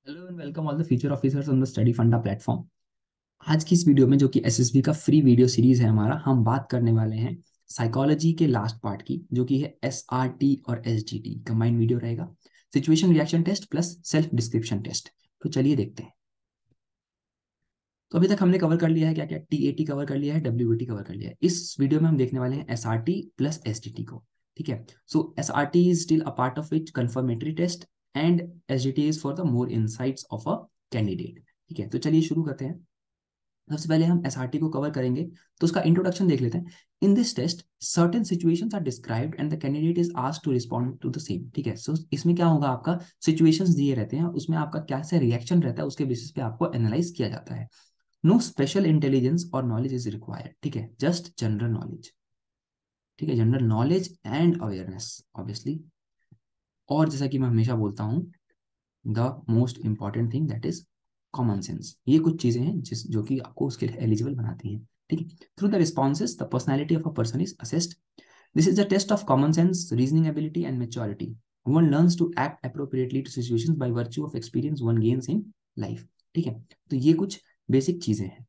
Hello and welcome all the future officers on the study फंडा platform. आज की इस वीडियो में जो कि एसएसबी का फ्री वीडियो सीरीज है हमारा, हम बात करने वाले हैं साइकोलॉजी के लास्ट पार्ट की, जो कि है एसआरटी और एसजीटी कंबाइंड वीडियो रहेगा। Situation reaction test plus self description test. तो चलिए देखते हैं। तो अभी तक हमने कवर कर लिया है क्या क्या, टीएटी कवर कर लिया है, डब्ल्यूबीटी कवर कर लिया है। इस वीडियो में हम देखने वाले हैं एसआरटी प्लस एसजीटी को। ठीक है। So SRT is still a part of it confirmatory test and SGT is for the more insights of a candidate. ठीक है, तो चलिए शुरू करते हैं। सबसे पहले हम एसआरटी को कवर करेंगे, तो उसका इंट्रोडक्शन देख लेते हैं। In this test certain situations are described and the candidate is asked to respond to the same. ठीक है, सो इसमें क्या होगा, आपका सिचुएशंस दिए रहते हैं, उसमें आपका कैसे रिएक्शन रहता है उसके बेसिस पे आपको एनालाइज किया जाता है। नो स्पेशल इंटेलिजेंस और नॉलेज इज रिक्वायर्ड। ठीक है, जस्ट जनरल नॉलेज। ठीक है, general knowledge and awareness obviously. और जैसा कि मैं हमेशा बोलता हूँ, the most important thing that is common sense. ये कुछ चीजें हैं जिस जो कि आपको उसके लिए एलिजिबल बनाती हैं। ठीक है, through the responses the personality of a person is assessed. This is the test of common sense, reasoning ability and maturity. One learns to act appropriately to situations by virtue of experience one gains in life. ठीक है, तो ये कुछ basic चीजें हैं।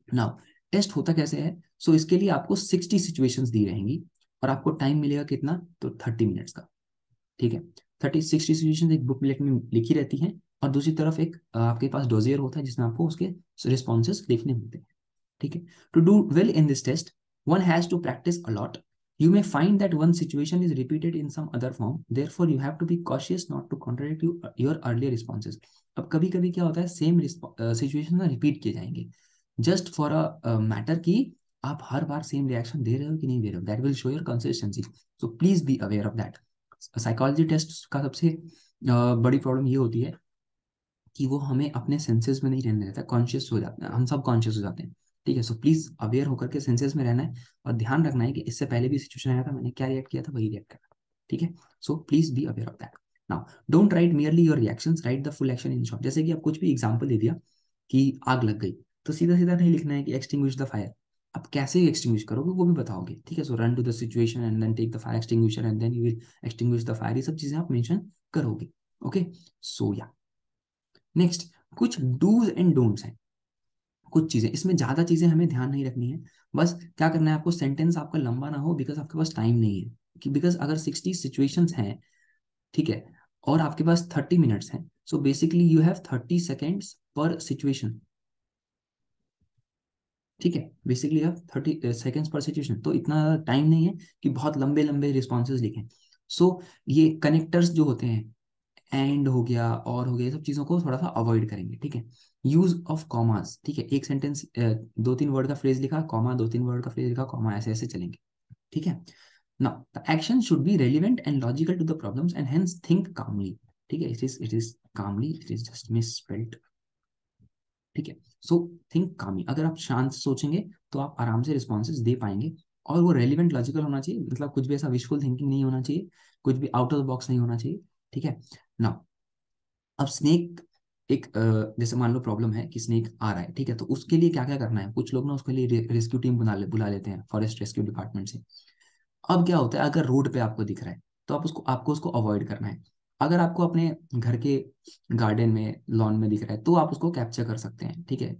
Now test होता कैसे है? सो इसके लिए आपको 60 सिचुएशंस दी रहेंगी और आपको टाइम मिलेगा कितना, तो 30 मिनट्स का। ठीक है, 30-60 सिचुएशन एक बुकलेट में लिखी रहती हैं, और दूसरी तरफ एक आपके पास डोजियर होता है जिसमें आपको उसके रिस्पॉन्सेज लिखने होते हैं। ठीक है, to do well in this test one has to practice a lot. You may find that one situation is repeated in some other form, therefore you have to be cautious not to contradict your earlier responses. अब कभी कभी क्या होता है, same situation ना repeat किए जाएंगे just for a matter कि आप हर बार सेम रिएक्शन दे रहे हो कि नहीं दे रहे हो, that will show your consistency. So please be aware of that. Psychology test का सबसे बड़ी प्रॉब्लम ये होती है कि वो हमें अपने सेंसेस में नहीं रहने देता, कॉन्शियस हो जाते हैं, हम सब कॉन्शियस हो जाते हैं। ठीक है, सो प्लीज अवेयर होकर के सेंसेस में रहना है, और ध्यान रखना है कि इससे पहले भी सिचुएशन आया था, मैंने क्या रिएक्ट किया था, वही रिएक्ट करना। ठीक है, सो please be aware of that. Now don't write merely your reactions, right the full action in short. जैसे कि आप कुछ भी एग्जांपल दे दिया कि आग लग गई, तो सीधा सीधा नहीं लिखना है कि एक्सटिंग्विश द फायर। आप कैसे एक्सटिंग्विश करोगे वो भी बताओगे। ठीक है, so run to the situation and then take the fire extinguisher and then you will extinguish the fire. ये सब चीजें आप मेंशन करोगे। ओके, सो या नेक्स्ट, कुछ डूज एंड डोंट्स हैं। कुछ चीजें, इसमें ज्यादा चीजें हमें ध्यान नहीं रखनी है। बस क्या करना है आपको, सेंटेंस आपका लंबा ना हो, बिकॉज आपके पास टाइम नहीं है। कि बिकॉज अगर 60 सिचुएशंस हैं, ठीक है, और आपके पास 30 मिनट्स हैं, so basically you have 30 seconds पर सिचुएशन। ठीक है, बेसिकली आप 30 सेकेंड्स पर सिचुएशन, तो इतना टाइम नहीं है कि बहुत लंबे लंबे रिस्पॉन्सेज लिखें। सो ये कनेक्टर्स जो होते हैं, एंड हो गया और हो गया, ये सब चीजों को थोड़ा सा अवॉइड करेंगे। ठीक है, यूज ऑफ कॉमास। ठीक है, एक सेंटेंस 2-3 वर्ड का फ्रेज लिखा, कॉमा, 2-3 वर्ड का फ्रेज लिखा, कॉमा, ऐसे ऐसे चलेंगे। ठीक है, now the action should be relevant and logical to the problems and hence think calmly. ठीक है, it is calmly, it is just misspelled. ठीक है, सो थिंक कामली, अगर आप शांत सोचेंगे तो आप आराम से रिस्पॉन्सेज दे पाएंगे। और वो रेलिवेंट लॉजिकल होना चाहिए, मतलब कुछ भी ऐसा विशफुल थिंकिंग नहीं होना चाहिए, कुछ भी आउट ऑफ द बॉक्स नहीं होना चाहिए। ठीक है, नाउ अब स्नेक, एक जैसे मान लो प्रॉब्लम है कि स्नेक आ रहा है, ठीक है, तो उसके लिए क्या क्या करना है, कुछ लोग ना उसके लिए रेस्क्यू टीम बुला लेते हैं फॉरेस्ट रेस्क्यू डिपार्टमेंट से। अब क्या होता है, अगर रोड पे आपको दिख रहा है तो आपको उसको अवॉइड करना है। अगर आपको अपने घर के गार्डन में, लॉन में दिख रहा है, तो आप उसको कैप्चर कर सकते हैं। ठीक है,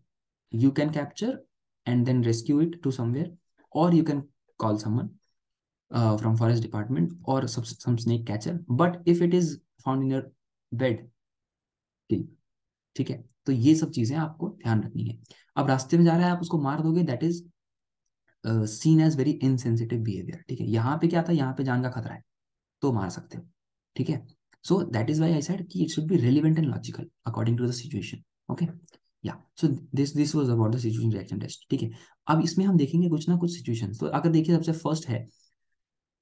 you can capture and then rescue it to somewhere, और you can call someone from forest department और some snake catcher, but if it is found in your bed, ठीक है, तो ये सब चीजें आपको ध्यान रखनी है। अब रास्ते में जा रहा है, आप उसको मार दोगे, that is seen as very insensitive behaviour. ठीक है, यहाँ पे क्या था, यहाँ पे जान का खतरा है, तो मार सकते हो। ठीक है, so that is why I said कि it should be relevant and logical according to the situation. Okay, या so this was about the situation reaction test. ठीक है, अब इसमें हम देखेंगे कुछ ना कुछ सिचुएशन। तो अगर देखिए, सबसे फर्स्ट है,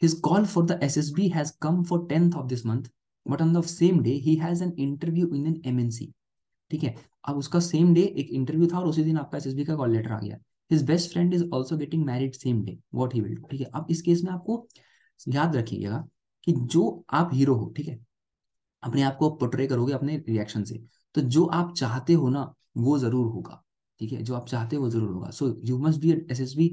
his call for the SSB has come for 10th of this month, but on the same day he has an interview in an MNC। ठीक है, अब उसका सेम डे एक इंटरव्यू था और उसी दिन आपका एसएसबी का कॉल लेटर आ गया। His best friend is also getting married same day, what he will do. ठीक है, अब इस केस में आपको याद रखिएगा कि जो आप हीरो हो, ठीक है, अपने आप को पोर्ट्रे करोगे अपने रिएक्शन से, तो जो आप चाहते हो ना, वो जरूर होगा। ठीक है, जो आप चाहते हो वो जरूर होगा। So you must B SSB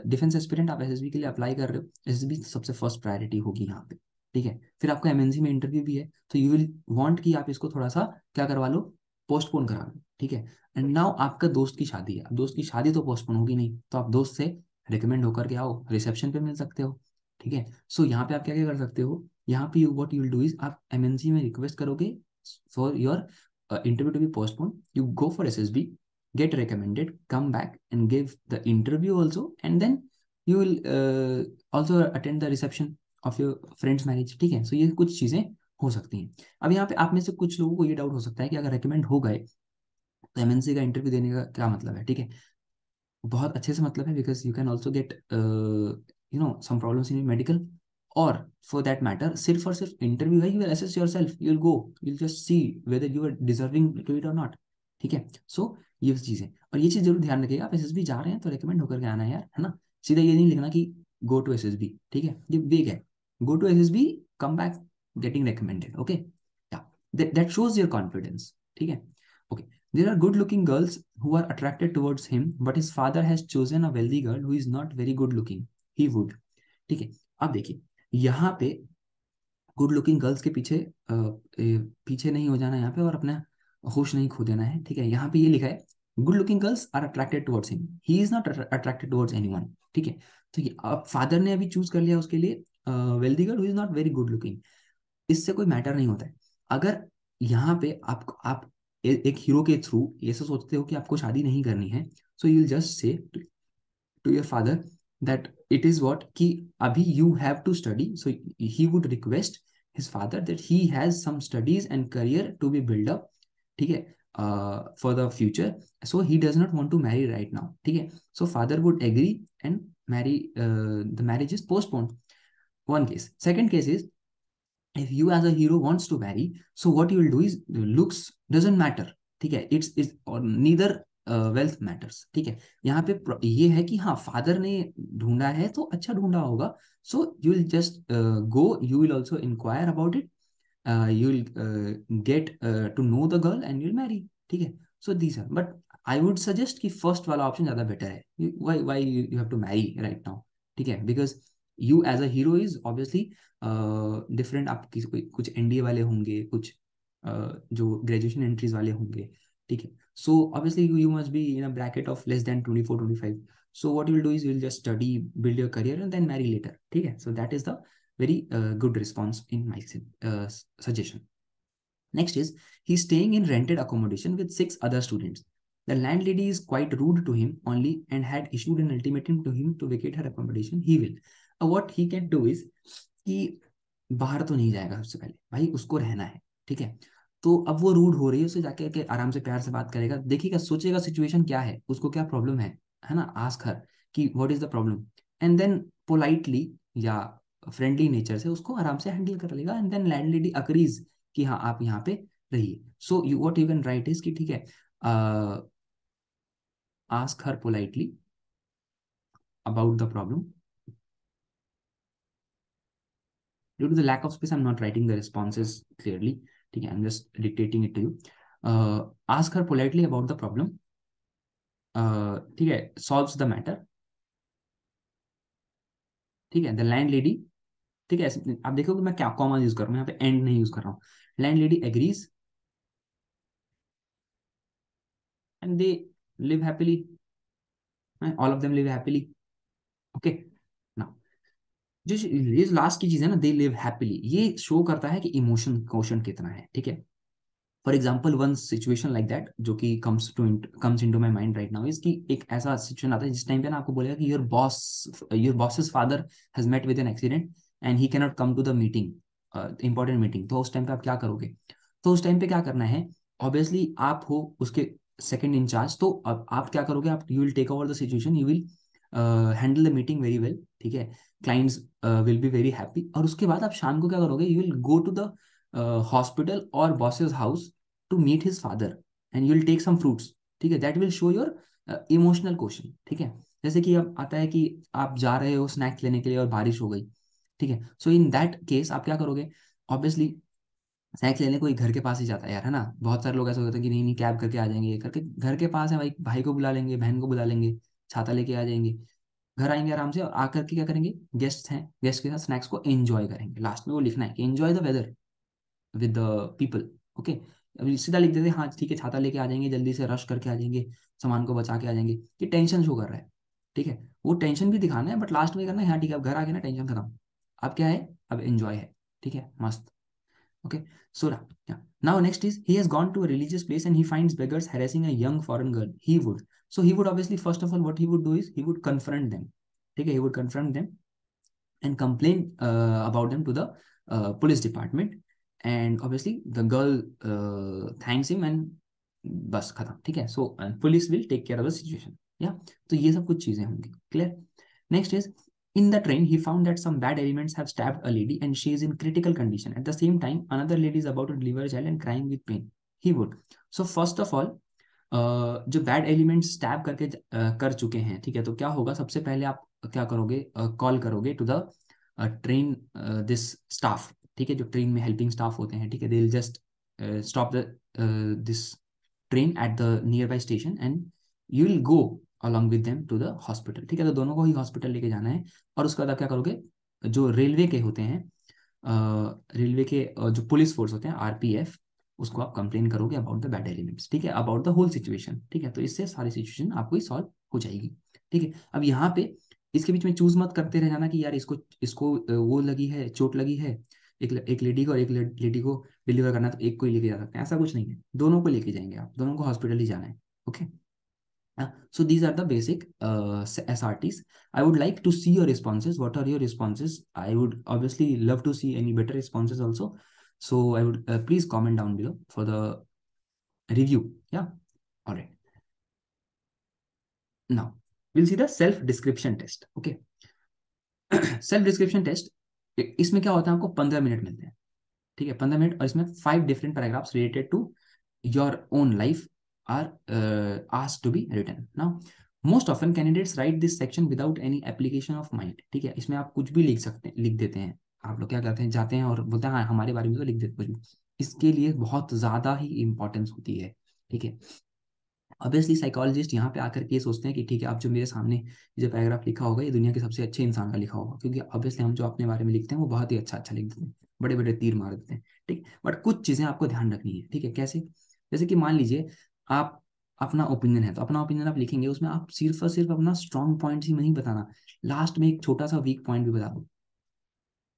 defence aspirant, आप एसएसबी के लिए अप्लाई कर रहे हो, एसएसबी सबसे फर्स्ट प्रायोरिटी होगी यहाँ पे। ठीक है, फिर आपका एमएनसी में इंटरव्यू भी है, तो यू विल वांट कि आप इसको थोड़ा सा क्या करवा लो, पोस्टपोन करा लो, ठीक है। एंड नाउ आपका दोस्त की शादी है, अब दोस्त की शादी तो पोस्टपोन होगी नहीं, तो आप दोस्त से रिकमेंड होकर के आओ, रिसेप्शन पे मिल सकते हो, ठीक है। सो यहाँ पे आप क्या क्या कर सकते हो, यहाँ पे you what you will do is आप एमएनसी में रिक्वेस्ट करोगे for your interview to be postponed, you go for SSB, get recommended, come back and give the interview also, and then you will also attend the reception of your friend's marriage, ठीक है। सो ये कुछ चीजें हो सकती हैं। अब यहाँ पे आप में से कुछ लोगों को ये डाउट हो सकता है कि अगर रेकमेंड हो गए तो एमएनसी का इंटरव्यू देने का क्या मतलब है, ठीक है। बहुत अच्छे से मतलब है, because you can also get some problems in medical, और फॉर दैट मैटर सिर्फ और सिर्फ इंटरव्यू है, you will assess yourself, you will go, you will just see whether you are deserving to it और नॉट, ठीक है। सो ये चीज़ है, और ये चीज़ जरूर ध्यान रखिएगा, आप एसएसबी जा रहे हैं तो रिकमेंड होकर के आना है यार, है ना। सीधा ये नहीं लिखना कि गो टू एसएसबी, ठीक है, ये वेग है। Go to SSB, come back getting recommended, okay, या दैट शोज योर कॉन्फिडेंस, ठीक है। Okay, there are good looking girls who are attracted towards him, but his father has chosen a wealthy girl who is not very good looking. He would, ठीक है। अब देखिए यहाँ पे good looking girls के पीछे पीछे नहीं हो जाना यहाँ पे, और अपना होश नहीं खो देना है, ठीक है। यहाँ पे ये लिखा है good looking girls are attracted towards him, he is not attracted towards anyone, ठीक है। तो ये अब फादर ने अभी चूज कर लिया उसके लिए wealthy girl who is not very good looking, इससे कोई मैटर नहीं होता है। अगर यहाँ पे आप एक हीरो के थ्रू ऐसे सोचते हो कि आपको शादी नहीं करनी है, so you will just say to your father that it is what कि अभी you have to study, so he would request his father that he has some studies and career to be build up, ठीक है, for the future, so he does not want to marry right now, ठीक है। So father would agree and marry, the marriage is postponed, one case. Second case is if you as a hero wants to marry, so what you will do is looks doesn't matter, ठीक है, it's और neither wealth matters, ठीक है। यहाँ पे ये है कि हाँ फादर ने ढूंढा है तो अच्छा ढूंढा होगा, so you will just go, you will also inquire about it, you will get to know the girl and you will marry, ठीक है। So these are, but I would suggest कि फर्स्ट वाला ऑप्शन ज्यादा better है, why you have to marry right now, ठीक है, because you as a hero is obviously different, आप किसी कुछ एनडीए वाले होंगे, कुछ जो ग्रेजुएशन एंट्रीज वाले होंगे, ठीक है। So obviously you must be in a bracket of less than 24-25, so what you will do is you will just study, build your career and then marry later, ठीक है। So that is the very good response in my suggestion. Next is he's staying in rented accommodation with 6 other students. The landlady is quite rude to him only and had issued an ultimatum to him to vacate her accommodation. He will. What he can do is कि बाहर तो नहीं जाएगा, सबसे पहले भाई उसको रहना है, ठीक है। तो अब वो रूड हो रही है, उसे जाके के आराम से प्यार से बात करेगा, देखिएगा, सोचेगा सिचुएशन क्या है, उसको क्या प्रॉब्लम है ना, आस्क हर कि what is the problem, and then politely या फ्रेंडली नेचर से उसको आराम से हैंडल कर लेगा, एंड देन लैंडलेडी अग्रीज कि हाँ आप यहाँ पे रहिए। So you what you can right is कि ठीक है, ask her politely about the problem, due to the lack of space I'm not writing the responses clearly, ठीक है, I'm just dictating it to you. Ask her politely about the problem, ठीक है, solves the matter, ठीक है, the landlady, ठीक है, आप देखोगे मैं क्या कॉमा यूज कर रहा हूँ यहाँ पे, एंड नहीं यूज कर रहा हूँ, landlady agrees and they live happily, all of them live happily, okay. Now जो ये लास्ट की चीज है ना, दे लिव हैप्पीली, ये शो करता है कि इमोशन क्वोशंट कितना है, ठीक है। For example one situation like that जो कि comes into my mind right now is कि एक ऐसा सिचुएशन आता है जिस टाइम पे ना आपको बोलेगा कि your boss's father has met with an accident and he can not come to the meeting, important meeting, तो उस टाइम पे आप क्या करोगे, तो उस टाइम पे क्या करना है, ऑब्वियसली आप हो उसके सेकंड इंचार्ज, तो अब आप क्या करोगे, आप you will take over the situation, you will handle the meeting very well, ठीक है, clients will be very happy, और उसके बाद आप शाम को क्या करोगे, you will go to the hospital और boss's house to meet his father and you will take some fruits, ठीक है, that will show your emotional question, ठीक है। जैसे कि अब आता है कि आप जा रहे हो स्नैक्स लेने के लिए और बारिश हो गई, ठीक है, सो इन दैट केस आप क्या करोगे, ऑब्वियसली स्नैक्स लेने कोई घर के पास ही जाता है यार, है ना, बहुत सारे लोग ऐसे होते हैं कि नहीं नहीं कैब करके आ जाएंगे, करके घर के पास है भाई, भाई को बुला लेंगे, बहन को बुला लेंगे, छाता लेके आ जाएंगे, घर आएंगे आराम से और आकर के क्या करेंगे, गेस्ट हैं, गेस्ट के साथ स्नैक्स को एंजॉय करेंगे। लास्ट में वो लिखना है कि enjoy the weather with the people. Okay, अभी सीधा लिख देते हाँ ठीक है, छाता लेके आ जाएंगे, जल्दी से रश करके आ जाएंगे, सामान को बचा के आ जाएंगे, कि टेंशन शो कर रहा है। ठीक है, वो टेंशन भी दिखाना है बट लास्ट में करना है हाँ ठीक है अब घर आ गए ना, टेंशन खत्म, अब क्या है, अब एंजॉय है। ठीक है, मस्त। Okay, Surah. Yeah. Now next is he has gone to a religious place and he finds beggars harassing a young foreign girl. He would obviously first of all what he would do is he would confront them. Okay, he would confront them and complain about them to the police department. And obviously the girl thanks him and बस खत्म। ठीक है, so police will take care of the situation. या तो ये सब कुछ चीजें होंगी। Clear. Next is in the train, he found that some bad elements have stabbed a lady and she is in critical condition. At the same time, another lady is about to deliver a child and crying with pain. He would. So first of all, जो bad element stab करके कर चुके हैं, ठीक है, तो क्या होगा, सबसे पहले आप क्या करोगे, कॉल करोगे to the train this staff. ठीक है, जो ट्रेन में हेल्पिंग स्टाफ होते हैं, ठीक है, they will just stop the this train at the nearby station and you will go along with them to the hospital. ठीक है, तो दोनों को ही हॉस्पिटल लेके जाना है। और उसके बाद आप क्या करोगे, जो रेलवे के होते हैं, रेलवे के जो पुलिस फोर्स होते हैं, आरपीएफ, उसको आप कंप्लेन करोगे अबाउट द बैड एलिमेंट्स। ठीक है, अबाउट द होल सिचुएशन। ठीक है, तो इससे सारी सिचुएशन आपको ही सॉल्व हो जाएगी। ठीक है, अब यहाँ पे इसके बीच में चूज मत करते रह जाना कि यार इसको इसको वो लगी है, चोट लगी है, एक लेडी को और एक लेडी को डिलीवर करना है, तो एक को ही लेके जा सकते हैं, ऐसा कुछ नहीं है, दोनों को लेके जाएंगे आप, दोनों को हॉस्पिटल ही जाना है। Okay, so these are the basic SRTs. I would like to see your responses. What are your responses? I would obviously love to see any better responses also. So I would please comment down below for the review. Yeah. All right. Now we'll see the self description test. Okay. Self description test, इसमें क्या होता है, आपको 15 minute मिलते हैं। ठीक है, 15 minute, और इसमें 5 different paragraphs related to your own life are asked to be written. Now, most often candidates write this section without any application of mind. ठीक है, इसमें आप कुछ भी लिख सकते हैं, लिख देते हैं। आप लोग क्या करते हैं, जाते हैं और बोलते हैं हाँ हमारे बारे में तो लिख देते कुछ भी। इसके लिए बहुत ज्यादा ही इंपॉर्टेंस होती है। ठीक है, ऑब्वियसली साइकोलॉजिस्ट यहाँ पे आकर के ये सोचते हैं कि ठीक है, अब जो मेरे सामने जो पैराग्राफ लिखा होगा ये दुनिया के सबसे अच्छे इंसान का लिखा होगा, क्योंकि ऑब्वियसली हम जो अपने बारे में लिखते हैं वो बहुत ही अच्छा अच्छा लिख देते हैं, बड़े बड़े तीर मार देते हैं। ठीक, बट कुछ चीजें आपको ध्यान रखनी है। ठीक है, कैसे, जैसे कि मान लीजिए आप अपना ओपिनियन है, तो अपना ओपिनियन आप लिखेंगे, उसमें आप सिर्फ और सिर्फ अपना स्ट्रॉन्ग पॉइंट ही नहीं बताना, लास्ट में एक छोटा सा वीक पॉइंट भी बता दो।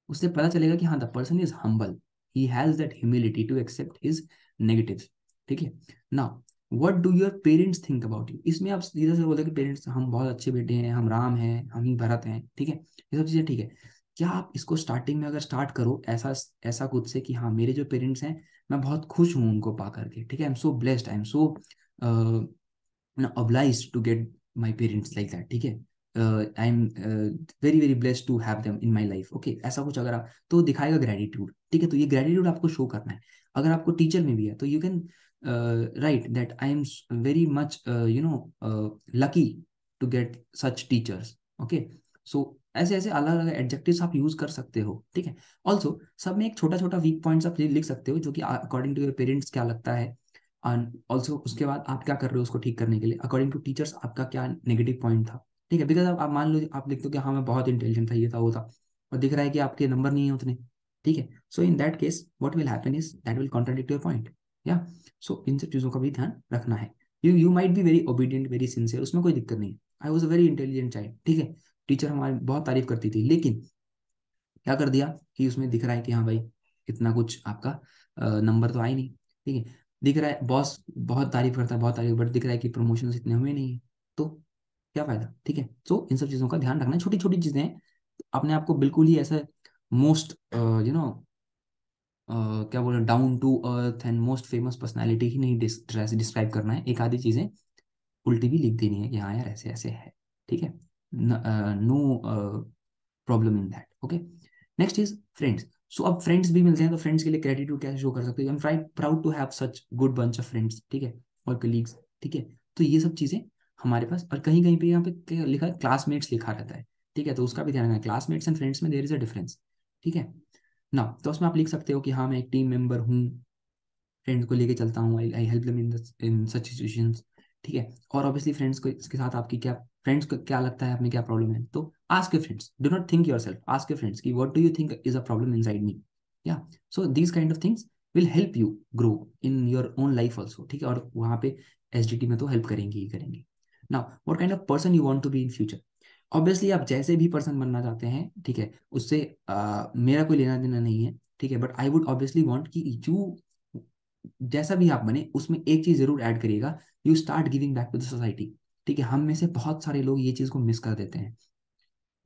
उससे पता चलेगा कि हाँ the person is humble, he has that humility to accept his negatives. ठीक है, now what do your parents think about you, इसमें आप सीधे से बोलते हैं कि पेरेंट्स हम बहुत अच्छे बेटे हैं, हम राम हैं, हम ही भरत हैं। ठीक है, ये सब चीजें ठीक है। क्या आप इसको स्टार्टिंग में अगर स्टार्ट करो ऐसा ऐसा खुद से कि हाँ मेरे जो पेरेंट्स हैं मैं बहुत खुश हूँ उनको पा करके, ठीक है, I am so blessed, I am so obliged to get my parents like that. ठीक है, I am very very blessed to have them in my life. Okay, ऐसा कुछ अगर आप, तो दिखाएगा ग्रेटिट्यूड। ठीक है, तो ये ग्रेटिट्यूड आपको शो करना है। अगर आपको टीचर में भी है तो you can write that I am very much lucky to get such teachers. Okay, so ऐसे ऐसे अलग अलग एडजेक्टिव्स आप यूज कर सकते हो। ठीक है, ऑल्सो सब में एक छोटा छोटा वीक पॉइंट्स आप लिख सकते हो, जो कि अकॉर्डिंग टू योर पेरेंट्स क्या लगता है, एंड ऑल्सो उसके बाद आप क्या कर रहे हो उसको ठीक करने के लिए, अकॉर्डिंग टू टीचर्स आपका क्या नेगेटिव पॉइंट था। ठीक है, बिकॉज आप मान लो आप लिखते हो कि हाँ मैं बहुत इंटेलिजेंट था, ये था वो था, और दिख रहा है कि आपके नंबर नहीं है उतने। ठीक है, so in that case what will happen is that will contradict your point. या सो इन सब चीजों का भी ध्यान रखना है। You might be very obedient, very sincere, उसमें कोई दिक्कत नहीं है। I was a very intelligent child. ठीक है, टीचर हमारी बहुत तारीफ करती थी, लेकिन क्या कर दिया कि उसमें दिख रहा है कि हाँ भाई इतना कुछ आपका नंबर तो आए नहीं। ठीक है, दिख रहा है बॉस बहुत तारीफ करता है, बहुत तारीफ, बट दिख रहा है कि प्रमोशन इतने हुए नहीं है, तो क्या फायदा। ठीक है, तो इन सब चीजों का ध्यान रखना है, छोटी छोटी चीजें हैं। अपने आप को बिल्कुल ही ऐसा मोस्ट क्या बोले down to earth and most famous personality ही नहीं डिस्क्राइब करना है। एक आधी चीजें उल्टी भी लिख देनी है कि हाँ यार ऐसे ऐसे है। ठीक है, no problem in that. Okay, next is friends. So अब फ्रेंड्स भी मिलते हैं, तो फ्रेंड्स के लिए ग्रेटिट्यूड कैसे शो कर सकते हैं, I am proud to have such good bunch of friends. ठीक है, और कलीग्स। ठीक है, तो ये सब चीजें हमारे पास, और कहीं कहीं पे यहाँ पे क्या लिखा है, क्लासमेट्स लिखा रहता है। ठीक है, तो उसका भी ध्यान रखना है, क्लासमेट्स एंड फ्रेंड्स में देयर इज अ डिफरेंस। ठीक है ना, तो उसमें आप लिख सकते हो कि हाँ मैं एक टीम मेंबर हूँ, फ्रेंड्स को लेके चलता हूँ, I help them in such situations. ठीक है। और ऑब्वियसली फ्रेंड्स को इसके साथ आपकी क्या, फ्रेंड्स को क्या लगता है, आप में क्या प्रॉब्लम है, तो ask your friends, do not think yourself, ask your friends कि what do you think is a problem inside me. या so these kind of things will help you grow in your own life also, ठीक है। और वहाँ पे SDT में तो help करेंगे ही करेंगे। Now what kind of person you want to be in future. Obviously आप जैसे भी पर्सन बनना चाहते हैं, ठीक है, उससे मेरा कोई लेना देना नहीं है, ठीक है, but I would obviously want कि यू जैसा भी आप बने उसमें एक चीज जरूर ऐड करिएगा, you start giving back to the society. ठीक है, हम में से बहुत सारे लोग ये चीज को मिस कर देते हैं।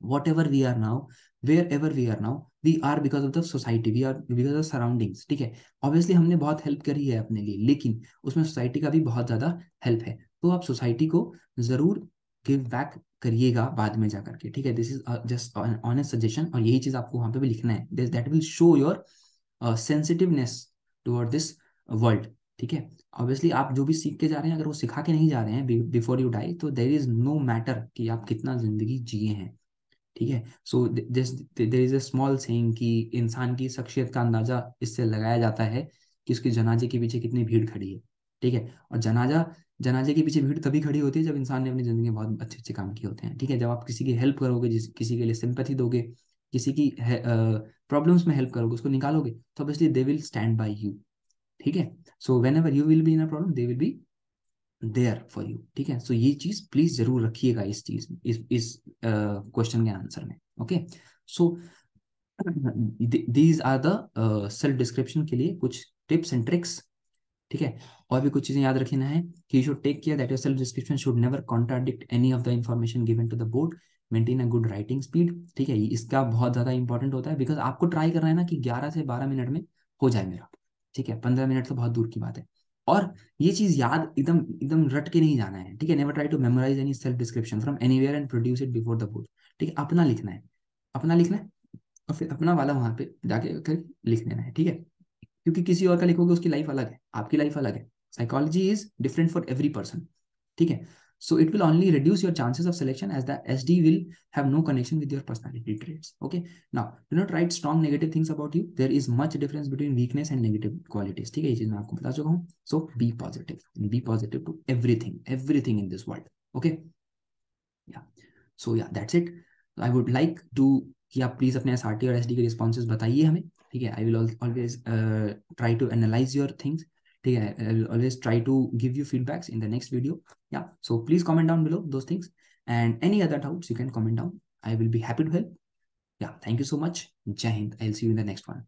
Whatever we are now, wherever we are now, we are because of the society, we are because of surroundings, ठीक है। ऑब्वियसली हमने बहुत हेल्प करी है अपने लिए, लेकिन उसमें सोसाइटी का भी बहुत ज्यादा हेल्प है, तो आप सोसाइटी को जरूर गिव बैक करिएगा बाद में जा करके, ठीक है। This is just honest suggestion, और यही चीज आपको वहां पे भी लिखना है, that will show your sensitiveness toward this world, ठीक है। ऑब्वियसली आप जो भी सीख के जा रहे हैं, अगर वो सिखा के नहीं जा रहे हैं बिफोर यू डाई, तो देर इज नो मैटर कि आप कितना जिंदगी जिए हैं, ठीक है। So there is a small saying कि इंसान की शख्सियत का अंदाजा इससे लगाया जाता है कि उसके जनाजे के पीछे कितनी भीड़ खड़ी है, ठीक है। और जनाजे के पीछे भीड़ तभी खड़ी होती है जब इंसान ने अपनी जिंदगी में बहुत अच्छे अच्छे काम किए होते हैं, ठीक है। जब आप किसी की हेल्प करोगे, किसी के लिए सिंपैथी दोगे, किसी की प्रॉब्लम्स में हेल्प करोगे, उसको निकालोगे, तो obviously they will stand by you, ठीक है। So whenever you will be in a problem, they will be there for you, ठीक है। सो ये चीज प्लीज जरूर रखिएगा इस चीज में, इस क्वेश्चन के आंसर में, okay. So these are the self description के लिए कुछ टिप्स एंड ट्रिक्स, ठीक है। और भी कुछ चीजें याद रखना है कि you should take care that your self description should never contradict any of the information given to the board, maintain a good writing speed, ठीक है। इसका बहुत ज्यादा इंपॉर्टेंट होता है, बिकॉज आपको ट्राई करना है ना कि 11 से 12 मिनट में हो जाए मेरा, ठीक है। 15 मिनट तो बहुत दूर की बात है। और ये चीज याद एकदम एकदम रट के नहीं जाना है, ठीक है। Never try to memorize any self description from anywhere and produce it before the board, ठीक है। अपना लिखना है, अपना लिखना है, और फिर अपना वाला वहां पे जाके फिर लिख देना है, ठीक है। क्योंकि किसी और का लिखोगे उसकी लाइफ अलग है, आपकी लाइफ अलग है, psychology is different for every person, ठीक है। So it will only reduce your chances of selection as the SD will have no connection with your personality traits, okay। now do not write strong negative things about you, there is much difference between weakness and negative qualities, ठीक है। ये चीज मैं आपको बता चुका हूँ। so be positive to everything in this world, okay। Yeah so yeah that's it. I would like to कि आप प्लीज अपने एसआरटी और एसडी के रिस्पॉन्सेज बताइए हमें, ठीक है। I will always try to analyze your things, ठीक है। I will always try to give you feedbacks in the next video. या so please comment down below those things, and any other doubts you can comment down, I will be happy to help. या thank you so much, जय Hind, I will see you in the next one.